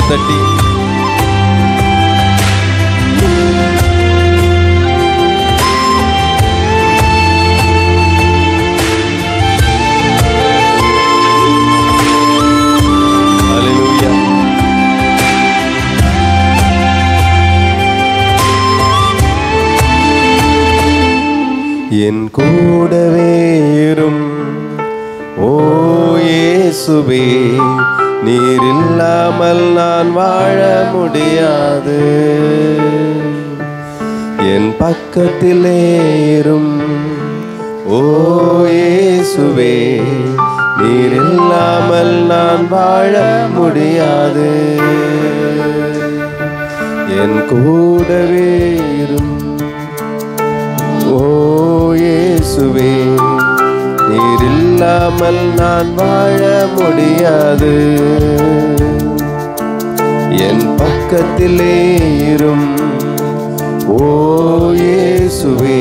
கைகளை தட்டி என் கூடவே இரும் ஓ இயேசுவே, நீர் இல்லாமல் நான் வாழ முடியாது. என் பக்கத்திலே இரும் ஓ இயேசுவே, நீர் இல்லாமல் நான் வாழ முடியாது. என் கூடவே இரும் ஓ இயேசுவே, நீர் இல்லாமல் நான் வாழ முடியாது. என் பக்கத்திலே இரும் ஓ இயேசுவே,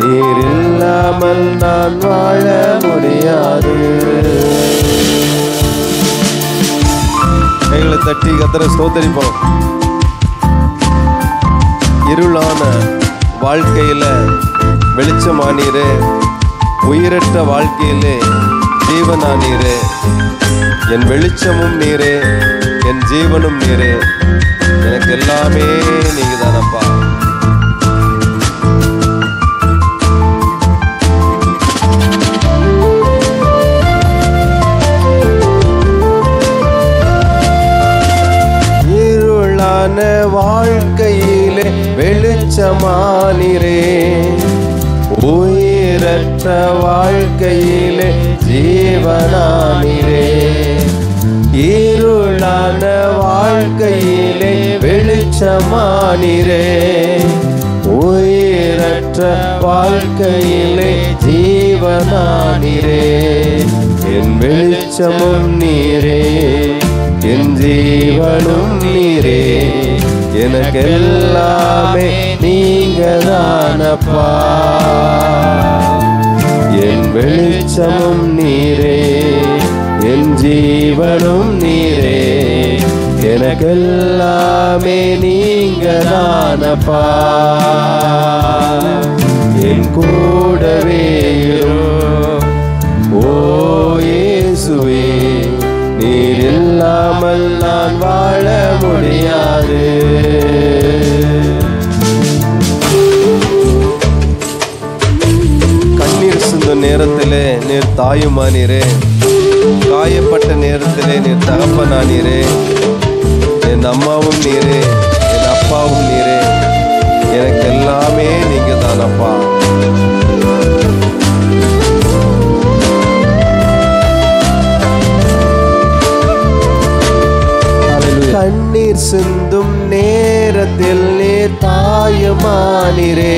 நீர் இல்லாமல் நான் வாழ முடியாது. கைகளை தட்டி கர்த்தரை ஸ்தோத்திரிப்போம். இருளான வாழ்க்கையில வெளிச்சமானீரே, உயிரற்ற வாழ்க்கையிலே ஜீவனானீரே. என் வெளிச்சமும் நீரே, என் ஜீவனும் நீரே, எனக்கு எல்லாமே நீங்க தானப்பா. இருளான வாழ்க்கையிலே வெளிச்சமானீரே, உயிரற்ற வாழ்க்கையிலே ஜீவனானீரே. இருளான வாழ்க்கையிலே வெளிச்சமானீரே, உயிரற்ற வாழ்க்கையிலே ஜீவனானீரே. என் வெளிச்சமும் நீரே, என் ஜீவனும் நீரே, எனக்கு எல்லாமே நீங்க தானப்பா. என் வெளிச்சமும் நீரே, என் ஜீவனும் நீரே, எனக்கு எல்லாமே நீங்க தானப்பா. என் கூடவே இரும் ஓ இயேசுவே, நீர் இல்லாமல் நான் வாழ முடியாது. கண்ணீர் சிந்தும் நேரத்திலே நீர் தாயுமானீரே, காயப்பட்ட நேரத்திலே நீர் தகப்பனானீரே. என் அம்மாவும் நீரே, என் அப்பாவும் நீரே, எனக்கு எல்லாமே நீங்க தானப்பா. கண்ணீர் சிந்தும் நேரத்தில் நீர் தாயுமானீரே,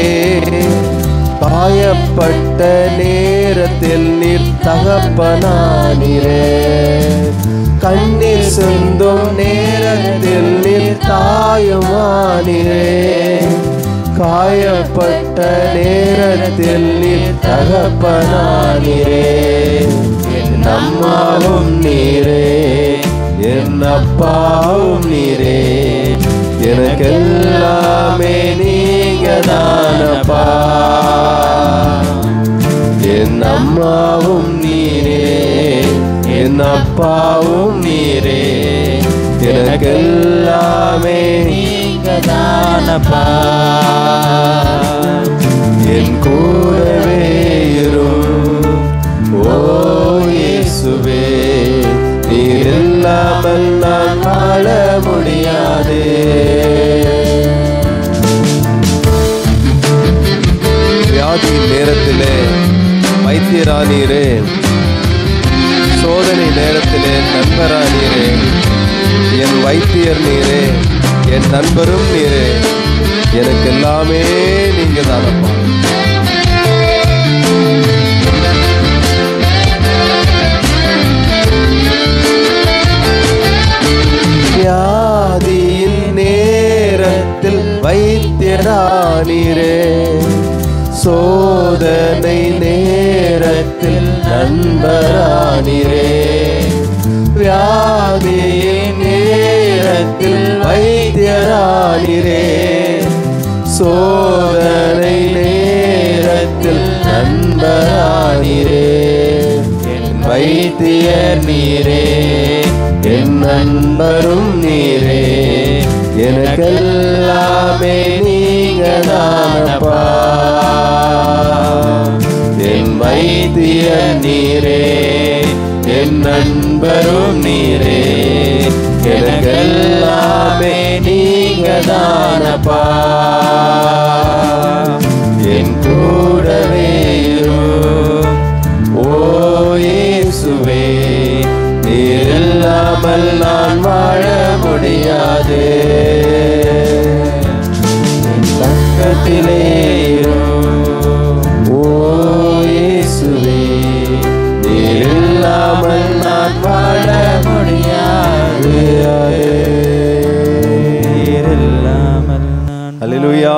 காயப்பட்ட நேரத்தில் நீர் தகப்பனானீரே. கண்ணீர் சிந்தும் நேரத்தில் நீர் தாயுமானீரே, காயப்பட்ட நேரத்தில் நீர் தகப்பனானீரே. என் அம்மாவும் நீரே, என் அப்பாவும் நீரே, எனக்கு எல்லாமே நீங்க தானப்பா. என் அம்மாவும் நீரே, என் அப்பாவும் நீரே, எனக்கு எல்லாமே நீங்க தானப்பா. என் கூடவே இரும் ஓ இயேசுவே, நீர் இல்லாமல் நான் வாழ முடியாது. வியாதியின் நேரத்திலே வைத்தியரானீரே, சோதனை நேரத்திலே நண்பரானீரே. என் வைத்தியர் நீரே, என் நண்பரும் நீரே, எனக்கு எல்லாமே நீங்க தானப்பா. வியாதியின் நேரத்தில் வைத்தியரானீரே, சோதனை நேரத்தில் நண்பரானீரே. வியாதியின் நேரத்தில் நண்பரானீரே, சோதனை நேரத்தில் நண்பரானீரே, என் வைத்தியர் நீரே, என் நண்பரும் நீரே, எனக்கெல்லாமே நீங்க தானப்பா. என் வைத்தியர் நீரே, என் நண்பரும் நீரே, எனக்கெல்லாமே நீங்க தானப்பா. என் கூடவே இரும் ஓ இயேசுவே, நீர் இல்லாமல் நான் வாழ முடியாது. என் பக்கத்திலே இரும் ஓ இயேசுவே, நீர் இல்லாமல் நான் வாழ முடியாது. நீர் இல்லாமல் நான் அல்லேலூயா.